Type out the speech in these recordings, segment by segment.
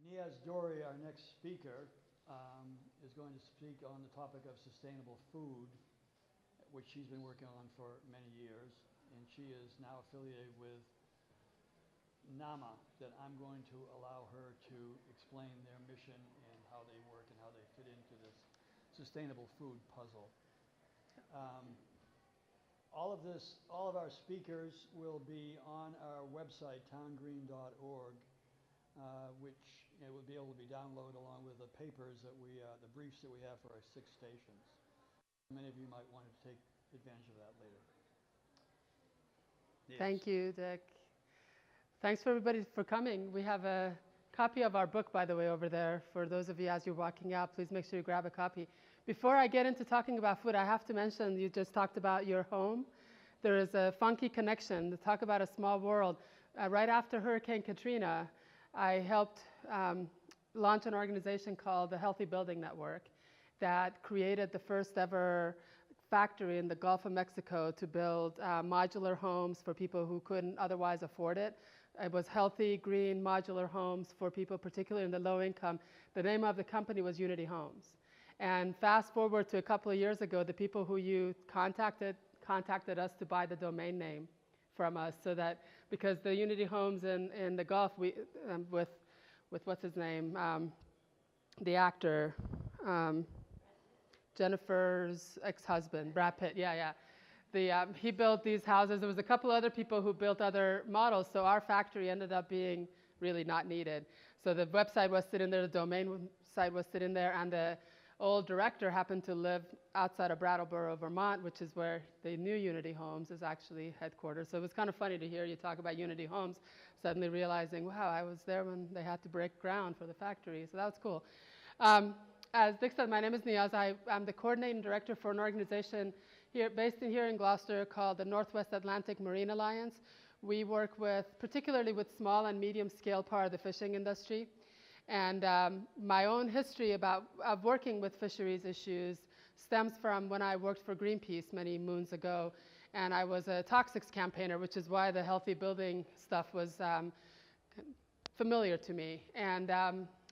Niaz Dorry, our next speaker, is going to speak on the topic of sustainable food, which she's been working on for many years. And she is now affiliated with NAMA, that I'm going to allow her to explain their mission and how they work and how they fit into this sustainable food puzzle. All of our speakers will be on our website, towngreen.org, which will be able to be downloaded along with the papers that the briefs that we have for our 6 stations. Many of you might want to take advantage of that later. Yes. Thank you, Dick. Thanks for everybody for coming. We have a copy of our book, by the way, over there. For those of you as you're walking out, please make sure you grab a copy. Before I get into talking about food, I have to mention you just talked about your home. There is a funky connection. To talk about a small world. Right after Hurricane Katrina, I helped launch an organization called the Healthy Building Network that created the first ever factory in the Gulf of Mexico to build modular homes for people who couldn't otherwise afford it. It was healthy, green, modular homes for people, particularly in the low income. The name of the company was Unity Homes. And fast forward to a couple of years ago, the people who you contacted us to buy the domain name from us, so that because the Unity Homes in the Gulf, we with what's his name, the actor, Jennifer's ex-husband, Brad Pitt. He built these houses. There was a couple other people who built other models, so our factory ended up being really not needed. So the website was sitting there, the domain site was sitting there, and the old director happened to live outside of Brattleboro, Vermont, which is where the new Unity Homes is actually headquartered. So it was kind of funny to hear you talk about Unity Homes, suddenly realizing, wow, I was there when they had to break ground for the factory. So that was cool. As Dick said, my name is Niaz. I'm the coordinating director for an organization based here in Gloucester called the Northwest Atlantic Marine Alliance. We work particularly with small and medium scale part of the fishing industry. And my own history of working with fisheries issues stems from when I worked for Greenpeace many moons ago. And I was a toxics campaigner, which is why the healthy building stuff was familiar to me. And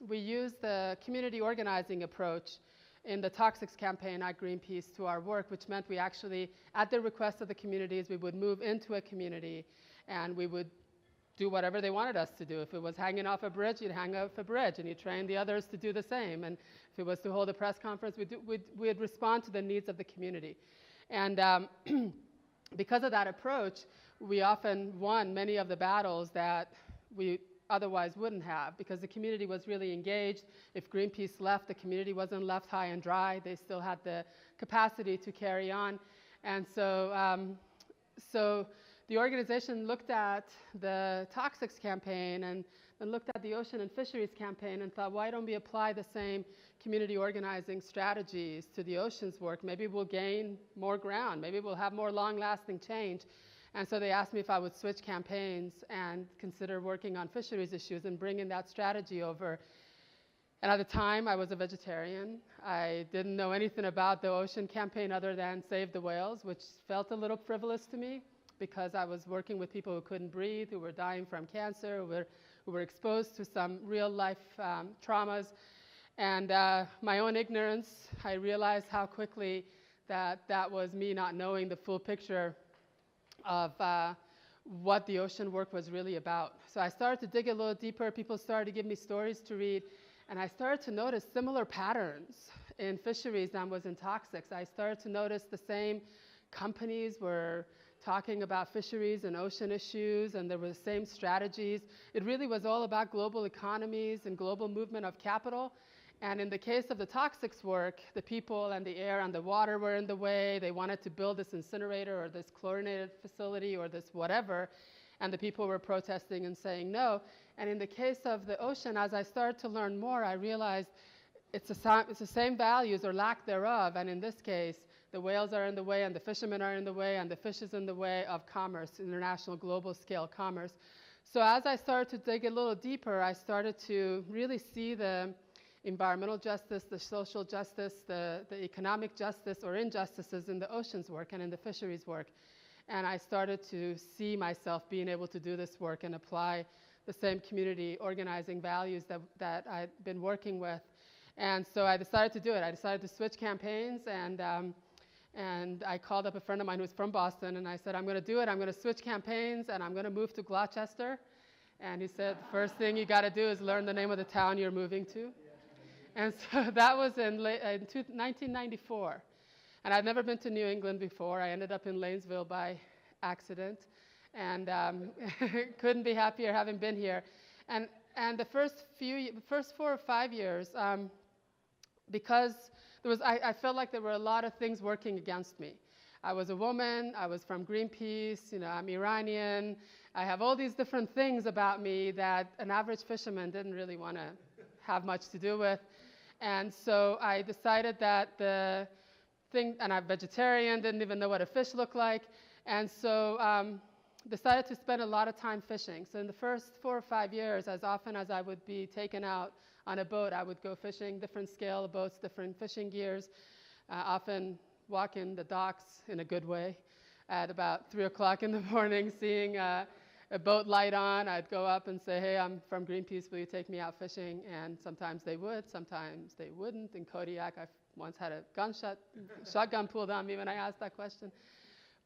we used the community organizing approach in the toxics campaign at Greenpeace to our work, which meant we actually, at the request of the communities, we would move into a community and we would do whatever they wanted us to do. If it was hanging off a bridge, you'd hang off a bridge, and you train the others to do the same. And if it was to hold a press conference, we'd respond to the needs of the community. And because of that approach, we often won many of the battles that we otherwise wouldn't have, because the community was really engaged. If Greenpeace left, the community wasn't left high and dry. They still had the capacity to carry on. And so the organization looked at the toxics campaign and looked at the ocean and fisheries campaign and thought, why don't we apply the same community organizing strategies to the oceans work? Maybe we'll gain more ground. Maybe we'll have more long-lasting change. And so they asked me if I would switch campaigns and consider working on fisheries issues and bringing that strategy over. And at the time, I was a vegetarian. I didn't know anything about the ocean campaign other than save the whales, which felt a little frivolous to me, because I was working with people who couldn't breathe, who were dying from cancer, who were exposed to some real-life traumas. And my own ignorance, I realized how quickly that was me not knowing the full picture of what the ocean work was really about. So I started to dig a little deeper. People started to give me stories to read, and I started to notice similar patterns in fisheries than was in toxics. I started to notice the same companies were talking about fisheries and ocean issues, and there were the same strategies. It really was all about global economies and global movement of capital. And in the case of the toxics work, the people and the air and the water were in the way. They wanted to build this incinerator or this chlorinated facility or this whatever, and the people were protesting and saying no. And in the case of the ocean, as I started to learn more, I realized it's the same values or lack thereof. And in this case, the whales are in the way, and the fishermen are in the way, and the fish is in the way of commerce, international global scale commerce. So as I started to dig a little deeper, I started to really see the environmental justice, the social justice, the economic justice or injustices in the oceans work and in the fisheries work. And I started to see myself being able to do this work and apply the same community organizing values that I'd been working with. And so I decided to do it. I decided to switch campaigns, and I called up a friend of mine who was from Boston, and I said, I'm going to do it. I'm going to switch campaigns, and I'm going to move to Gloucester. And he said, the first thing you got to do is learn the name of the town you're moving to. And so that was in 1994. And I'd never been to New England before. I ended up in Lanesville by accident, and couldn't be happier having been here. And the first 4 or 5 years, because I felt like there were a lot of things working against me. I was a woman, I was from Greenpeace, I'm Iranian. I have all these different things about me that an average fisherman didn't really want to have much to do with. And so I decided that and I'm vegetarian, didn't even know what a fish looked like. And so decided to spend a lot of time fishing. So in the first 4 or 5 years, as often as I would be taken out on a boat, I would go fishing, different scale of boats, different fishing gears, often walking the docks in a good way. At about 3 o'clock in the morning, seeing a boat light on, I'd go up and say, hey, I'm from Greenpeace, will you take me out fishing? And sometimes they would, sometimes they wouldn't. In Kodiak, I once had a shotgun pulled on me when I asked that question.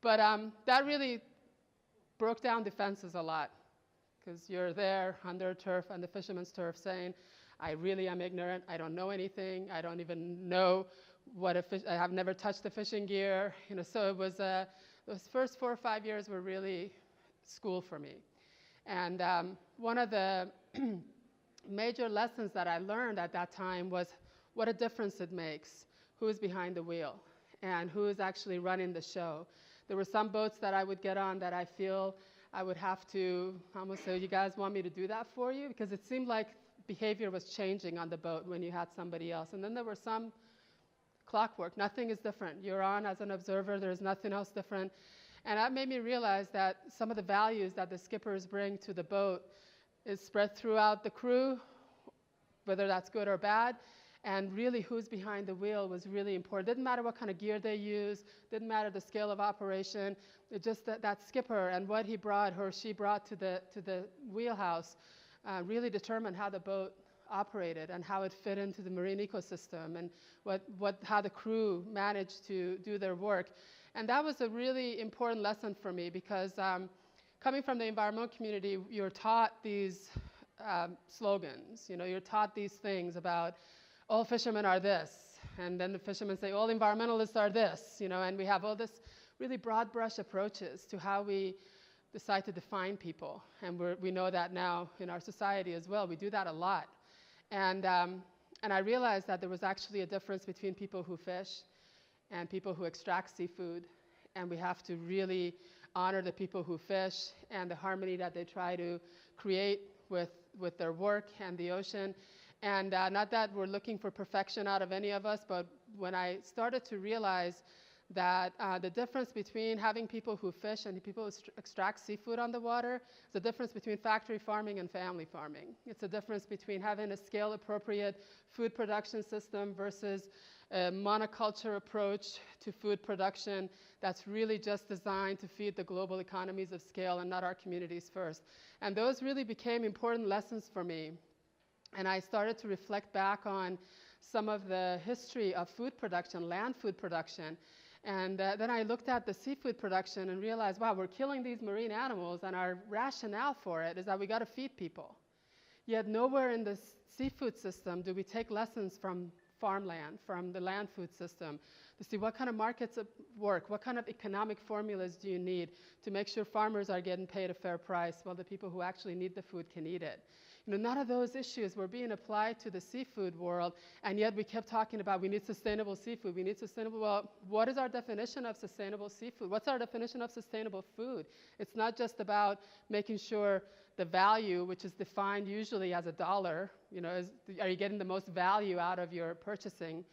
But that really broke down defenses a lot, because you're there under turf, on the fisherman's turf, saying, I really am ignorant, I don't know anything, I don't even know what I have never touched the fishing gear. So it was, those first 4 or 5 years were really school for me. And one of the major lessons that I learned at that time was what a difference it makes, who is behind the wheel, and who is actually running the show. There were some boats that I would get on that I feel I would have to almost say, you guys want me to do that for you? Because it seemed like behavior was changing on the boat when you had somebody else. And then there were some clockwork. Nothing is different. You're on as an observer. There's nothing else different. And that made me realize that some of the values that the skippers bring to the boat is spread throughout the crew, whether that's good or bad. And really who's behind the wheel was really important. Didn't matter what kind of gear they used, didn't matter the scale of operation. It just that skipper and what he brought or she brought to the wheelhouse really determined how the boat operated and how it fit into the marine ecosystem and how the crew managed to do their work. And that was a really important lesson for me, because coming from the environmental community, you're taught these slogans. You're taught these things about all fishermen are this, and then the fishermen say all environmentalists are this, and we have all this really broad brush approaches to how we decide to define people. And we know that now in our society as well. We do that a lot. And I realized that there was actually a difference between people who fish and people who extract seafood. And we have to really honor the people who fish and the harmony that they try to create with their work and the ocean. And not that we're looking for perfection out of any of us, but when I started to realize that the difference between having people who fish and people who extract seafood on the water is the difference between factory farming and family farming. It's a difference between having a scale-appropriate food production system versus a monoculture approach to food production that's really just designed to feed the global economies of scale and not our communities first. And those really became important lessons for me. And I started to reflect back on some of the history of food production, land food production. And then I looked at the seafood production and realized, wow, we're killing these marine animals, and our rationale for it is that we got to feed people. Yet nowhere in the seafood system do we take lessons from farmland, from the land food system, to see what kind of markets work, what kind of economic formulas do you need to make sure farmers are getting paid a fair price while the people who actually need the food can eat it. None of those issues were being applied to the seafood world, and yet we kept talking about we need sustainable seafood, we need sustainable, well, what is our definition of sustainable seafood? What's our definition of sustainable food? It's not just about making sure the value, which is defined usually as $1, are you getting the most value out of your purchasing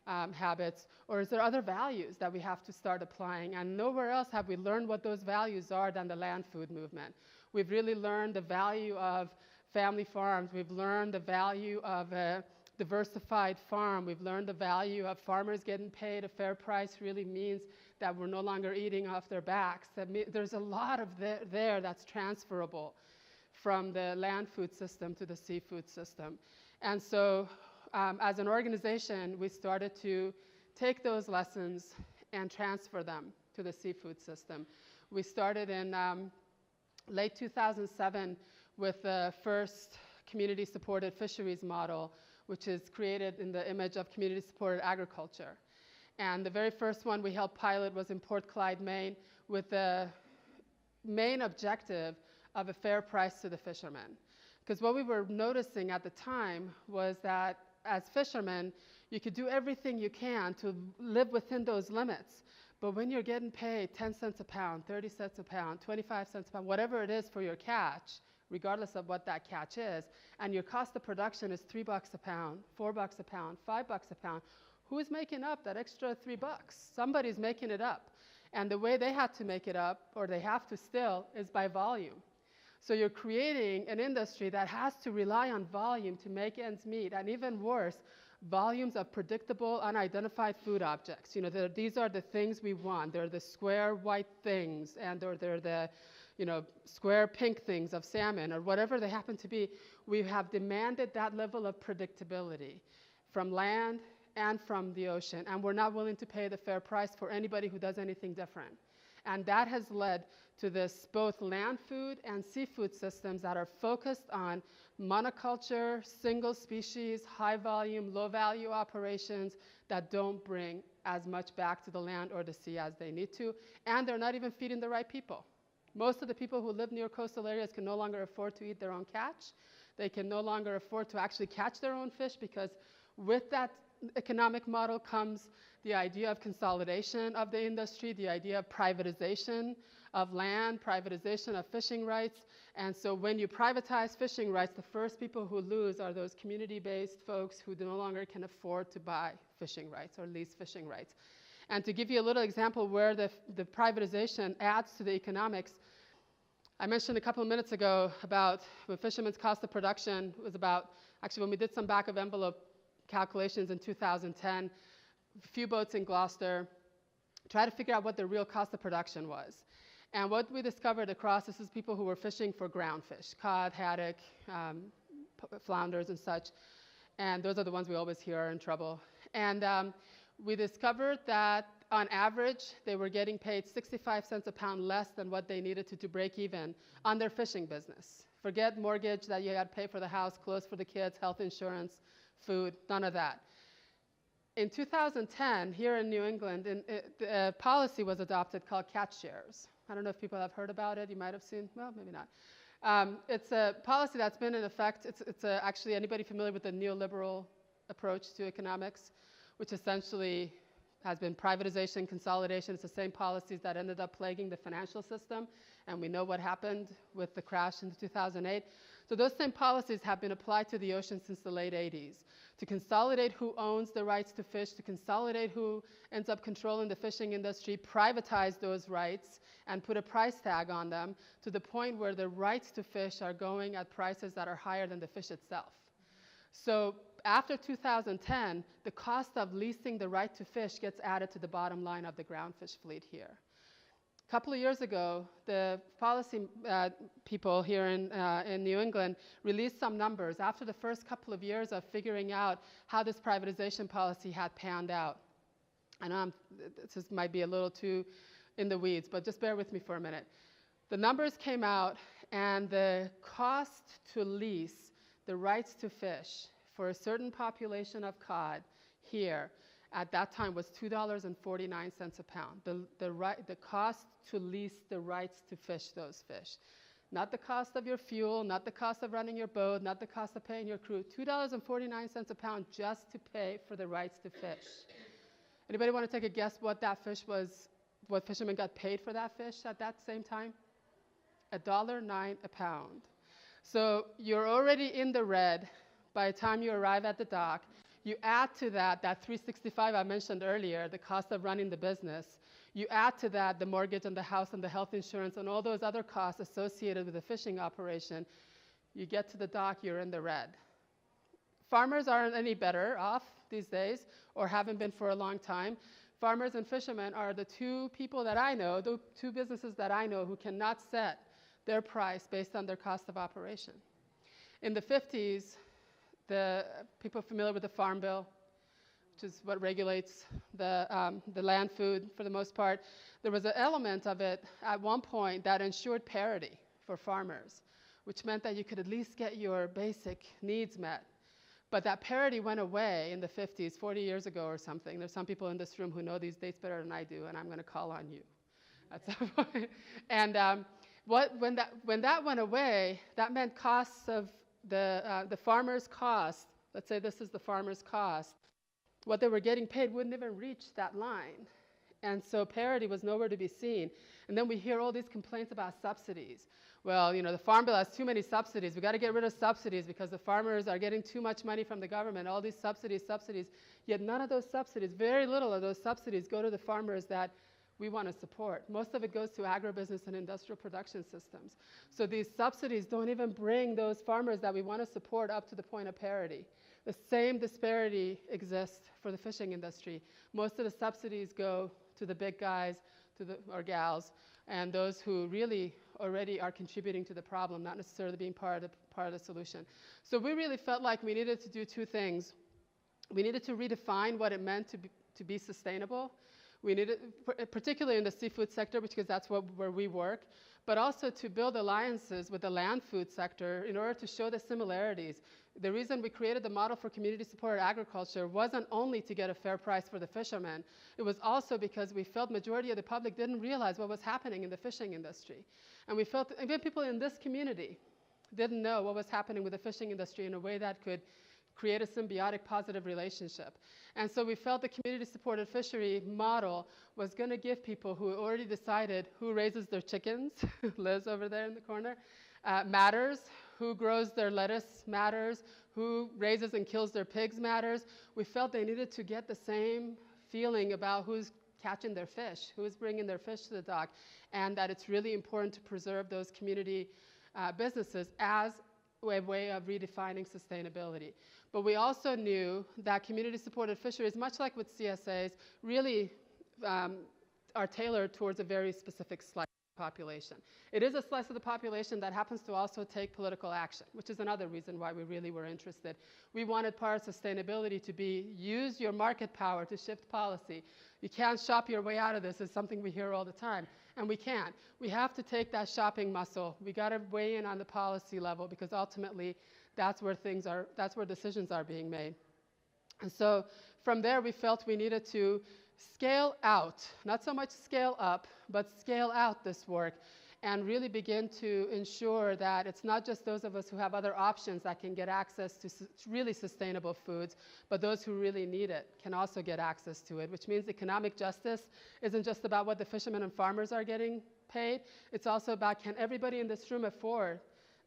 habits, or is there other values that we have to start applying? And nowhere else have we learned what those values are than the land food movement. We've really learned the value of family farms. We've learned the value of a diversified farm. We've learned the value of farmers getting paid a fair price really means that we're no longer eating off their backs. There's a lot of there that's transferable from the land food system to the seafood system. And so as an organization, we started to take those lessons and transfer them to the seafood system. We started in late 2007 with the first community-supported fisheries model, which is created in the image of community-supported agriculture. And the very first one we helped pilot was in Port Clyde, Maine, with the main objective of a fair price to the fishermen. Because what we were noticing at the time was that as fishermen, you could do everything you can to live within those limits. But when you're getting paid 10 cents a pound, 30 cents a pound, 25 cents a pound, whatever it is for your catch, regardless of what that catch is, and your cost of production is $3 a pound, $4 a pound, $5 a pound, who's making up that extra $3? Somebody's making it up. And the way they had to make it up, or they have to still, is by volume. So you're creating an industry that has to rely on volume to make ends meet, and even worse, volumes of predictable, unidentified food objects. You know, these are the things we want. They're the square white things, and or they're the, you know, square pink things of salmon, or whatever they happen to be. We have demanded that level of predictability from land and from the ocean, and we're not willing to pay the fair price for anybody who does anything different. And that has led to this both land food and seafood systems that are focused on monoculture, single species, high volume, low value operations that don't bring as much back to the land or the sea as they need to, and they're not even feeding the right people. Most of the people who live near coastal areas can no longer afford to eat their own catch. They can no longer afford to actually catch their own fish, because with that economic model comes the idea of consolidation of the industry, the idea of privatization of land, privatization of fishing rights. And so when you privatize fishing rights, the first people who lose are those community-based folks who no longer can afford to buy fishing rights or lease fishing rights. And to give you a little example where the privatization adds to the economics, I mentioned a couple of minutes ago about the fishermen's cost of production was about, actually when we did some back of envelope calculations in 2010, a few boats in Gloucester, try to figure out what the real cost of production was. And what we discovered across, this is people who were fishing for ground fish, cod, haddock, flounders and such, and those are the ones we always hear are in trouble. And we discovered that on average, they were getting paid 65 cents a pound less than what they needed to break even on their fishing business. Forget mortgage that you had to pay for the house, clothes for the kids, health insurance, food, none of that. In 2010, here in New England, a policy was adopted called catch shares. I don't know if people have heard about it. You might have seen, well, maybe not. It's a policy that's been in effect. It's actually, anybody familiar with the neoliberal approach to economics, which essentially has been privatization, consolidation. It's the same policies that ended up plaguing the financial system, and we know what happened with the crash in 2008. So those same policies have been applied to the ocean since the late 80s, to consolidate who owns the rights to fish, to consolidate who ends up controlling the fishing industry, privatize those rights, and put a price tag on them to the point where the rights to fish are going at prices that are higher than the fish itself. So after 2010, the cost of leasing the right to fish gets added to the bottom line of the ground fish fleet here. A couple of years ago, the policy people here in New England released some numbers after the first couple of years of figuring out how this privatization policy had panned out. I know this might be a little too in the weeds, but just bear with me for a minute. The numbers came out, and the cost to lease the rights to fish for a certain population of cod here at that time was $2.49 a pound. The cost to lease the rights to fish those fish. Not the cost of your fuel, not the cost of running your boat, not the cost of paying your crew. $2.49 a pound just to pay for the rights to fish. Anybody want to take a guess what that fish was, what fishermen got paid for that fish at that same time? $1.09 a pound. So you're already in the red by the time you arrive at the dock. You add to that $365 I mentioned earlier, the cost of running the business. You add to that the mortgage and the house and the health insurance and all those other costs associated with the fishing operation. You get to the dock, you're in the red. Farmers aren't any better off these days, or haven't been for a long time. Farmers and fishermen are the two people that I know, the two businesses that I know who cannot set their price based on their cost of operation. In the 50s, the people familiar with the Farm Bill, which is what regulates the land food for the most part, there was an element of it at one point that ensured parity for farmers, which meant that you could at least get your basic needs met. But that parity went away in the 50s, 40 years ago or something. There's some people in this room who know these dates better than I do, and I'm going to call on you at some point. And when that went away, that meant costs of the farmer's cost. Let's say this is the farmer's cost. What they were getting paid wouldn't even reach that line. And so parity was nowhere to be seen. And then we hear all these complaints about subsidies. Well, you know, the Farm Bill has too many subsidies. We've got to get rid of subsidies because the farmers are getting too much money from the government, all these subsidies. Yet none of those subsidies, very little of those subsidies go to the farmers that we want to support. Most of it goes to agribusiness and industrial production systems. So these subsidies don't even bring those farmers that we want to support up to the point of parity. The same disparity exists for the fishing industry. Most of the subsidies go to the big guys or gals, and those who really already are contributing to the problem, not necessarily being part of the solution. So we really felt like we needed to do two things. We needed to redefine what it meant to be sustainable. We needed, particularly in the seafood sector, because that's where we work, but also to build alliances with the land food sector in order to show the similarities. The reason we created the model for community-supported agriculture wasn't only to get a fair price for the fishermen. It was also because we felt majority of the public didn't realize what was happening in the fishing industry. And we felt, even people in this community didn't know what was happening with the fishing industry in a way that could create a symbiotic positive relationship. And so we felt the community-supported fishery model was going to give people who already decided who raises their chickens, Liz over there in the corner, matters, who grows their lettuce matters, who raises and kills their pigs matters. We felt they needed to get the same feeling about who's catching their fish, who's bringing their fish to the dock, and that it's really important to preserve those community businesses as a way of redefining sustainability. But we also knew that community-supported fisheries, much like with CSAs, really are tailored towards a very specific slice of the population. It is a slice of the population that happens to also take political action, which is another reason why we really were interested. We wanted part of sustainability to be use your market power to shift policy. You can't shop your way out of this is something we hear all the time. And we can't. We have to take that shopping muscle. We got to weigh in on the policy level because ultimately that's where decisions are being made. And so from there we felt we needed to scale out, not so much scale up, but scale out this work and really begin to ensure that it's not just those of us who have other options that can get access to really sustainable foods, but those who really need it can also get access to it, which means economic justice isn't just about what the fishermen and farmers are getting paid. It's also about can everybody in this room afford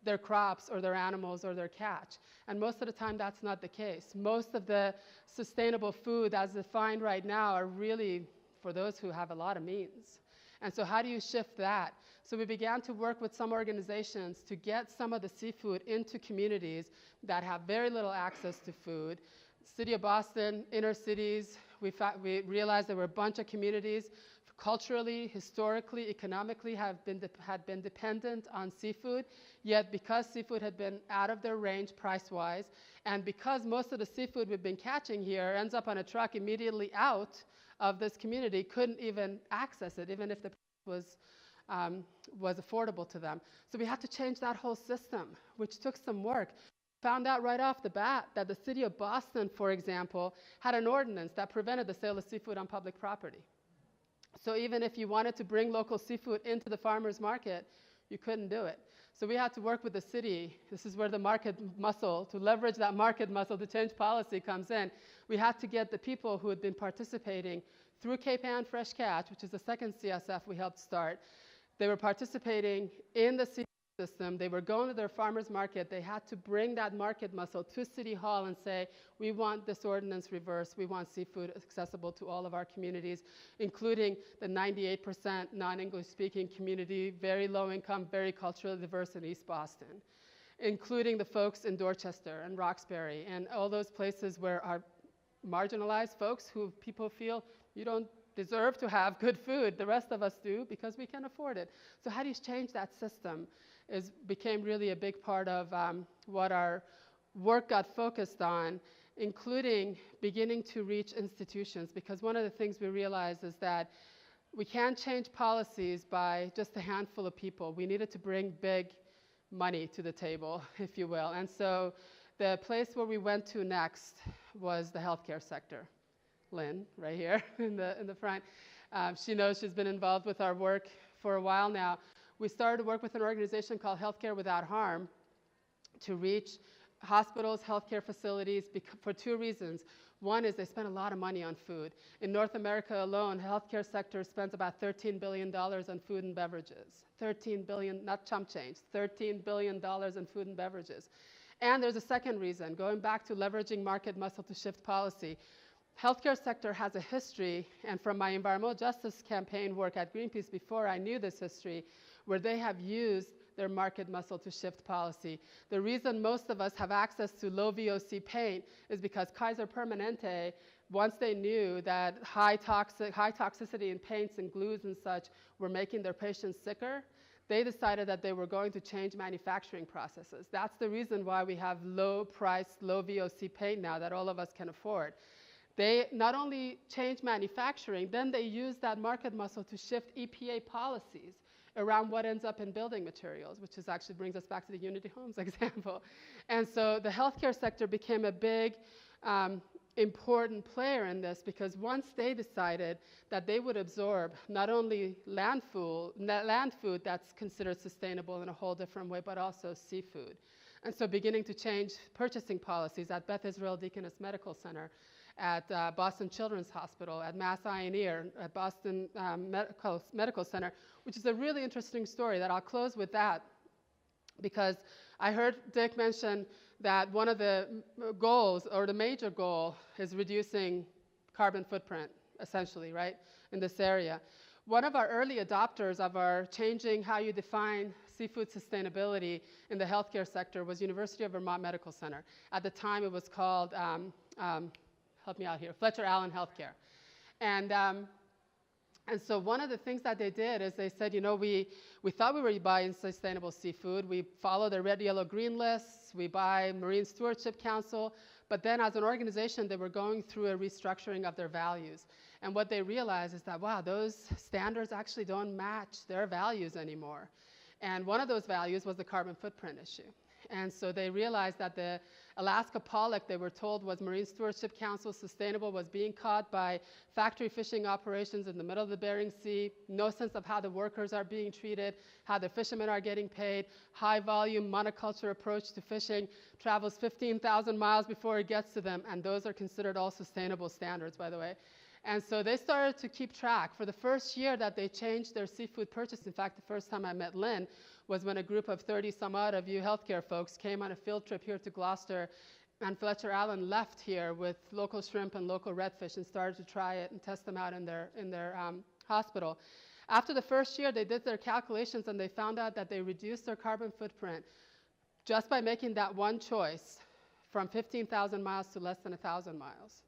their crops or their animals or their catch. And most of the time that's not the case. Most of the sustainable food as defined right now are really for those who have a lot of means. And so how do you shift that? So we began to work with some organizations to get some of the seafood into communities that have very little access to food. City of Boston, inner cities, we realized there were a bunch of communities culturally, historically, economically had been dependent on seafood, yet because seafood had been out of their range price-wise, and because most of the seafood we've been catching here ends up on a truck immediately out of this community, couldn't even access it, even if the price was affordable to them. So we had to change that whole system, which took some work. Found out right off the bat that the city of Boston, for example, had an ordinance that prevented the sale of seafood on public property. So even if you wanted to bring local seafood into the farmer's market, you couldn't do it. So we had to work with the city. This is where the market muscle, to leverage that market muscle to change policy comes in. We had to get the people who had been participating through Cape Ann Fresh Catch, which is the second CSF we helped start. They were participating in the seafood system. They were going to their farmer's market. They had to bring that market muscle to City Hall and say, we want this ordinance reversed. We want seafood accessible to all of our communities, including the 98% non-English speaking community, very low income, very culturally diverse in East Boston, including the folks in Dorchester and Roxbury and all those places where our marginalized folks who people feel you don't deserve to have good food. The rest of us do because we can afford it. So how do you change that system? became really a big part of what our work got focused on, including beginning to reach institutions, because one of the things we realized is that we can't change policies by just a handful of people. We needed to bring big money to the table, if you will. And so the place where we went to next was the healthcare sector. Lynn, right here in the front. She knows she's been involved with our work for a while now. We started to work with an organization called Healthcare Without Harm to reach hospitals, healthcare facilities, for two reasons. One is they spend a lot of money on food. In North America alone, the healthcare sector spends about $13 billion on food and beverages. $13 billion, not chump change, $13 billion in food and beverages. And there's a second reason, going back to leveraging market muscle to shift policy. Healthcare sector has a history, and from my environmental justice campaign work at Greenpeace before I knew this history, where they have used their market muscle to shift policy. The reason most of us have access to low VOC paint is because Kaiser Permanente, once they knew that high toxicity in paints and glues and such were making their patients sicker, they decided that they were going to change manufacturing processes. That's the reason why we have low-priced, low VOC paint now that all of us can afford. They not only changed manufacturing, then they used that market muscle to shift EPA policies around what ends up in building materials, which actually brings us back to the Unity Homes example. And so the healthcare sector became a big, important player in this, because once they decided that they would absorb not only land food that's considered sustainable in a whole different way, but also seafood. And so beginning to change purchasing policies at Beth Israel Deaconess Medical Center, at Boston Children's Hospital, at Mass Eye and Ear, at Boston Medical Center, which is a really interesting story that I'll close with that, because I heard Dick mention that one of the goals, or the major goal, is reducing carbon footprint, essentially, right, in this area. One of our early adopters of our changing how you define seafood sustainability in the healthcare sector was University of Vermont Medical Center. At the time, it was called help me out here, Fletcher Allen Healthcare. And so one of the things that they did is they said, you know, we thought we were buying sustainable seafood. We follow the red, yellow, green lists. We buy Marine Stewardship Council. But then as an organization, they were going through a restructuring of their values. And what they realized is that, wow, those standards actually don't match their values anymore. And one of those values was the carbon footprint issue. And so they realized that the Alaska pollock they were told was Marine Stewardship Council sustainable was being caught by factory fishing operations in the middle of the Bering Sea, no sense of how the workers are being treated, how the fishermen are getting paid, high volume monoculture approach to fishing, travels 15,000 miles before it gets to them, and those are considered all sustainable standards, by the way. And so they started to keep track. For the first year that they changed their seafood purchase, in fact, the first time I met Lynn was when a group of 30 some odd of you healthcare folks came on a field trip here to Gloucester, and Fletcher Allen left here with local shrimp and local redfish and started to try it and test them out in their hospital. After the first year, they did their calculations and they found out that they reduced their carbon footprint just by making that one choice from 15,000 miles to less than 1,000 miles.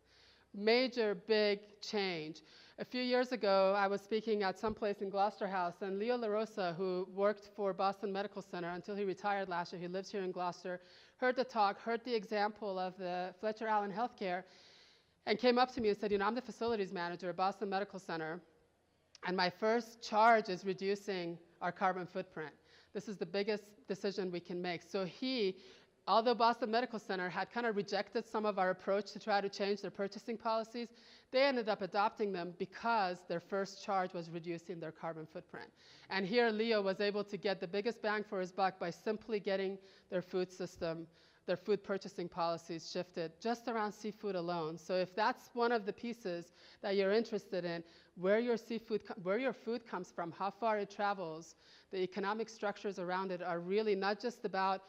Major, big change. A few years ago, I was speaking at some place in Gloucester House, and Leo LaRosa, who worked for Boston Medical Center until he retired last year, he lives here in Gloucester, heard the talk, heard the example of the Fletcher Allen Healthcare, and came up to me and said, you know, I'm the facilities manager at Boston Medical Center, and my first charge is reducing our carbon footprint. This is the biggest decision we can make. So he, although Boston Medical Center had kind of rejected some of our approach to try to change their purchasing policies, they ended up adopting them because their first charge was reducing their carbon footprint. And here Leo was able to get the biggest bang for his buck by simply getting their food system, their food purchasing policies shifted just around seafood alone. So if that's one of the pieces that you're interested in, where your food comes from, how far it travels, the economic structures around it are really not just about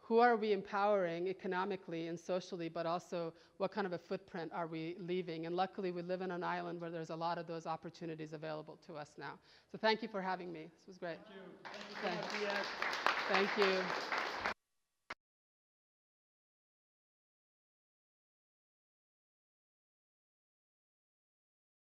who are we empowering economically and socially, but also what kind of a footprint are we leaving? And luckily, we live in an island where there's a lot of those opportunities available to us now. So thank you for having me. This was great. Thank you. Thank you so much, Niaz. Thank you.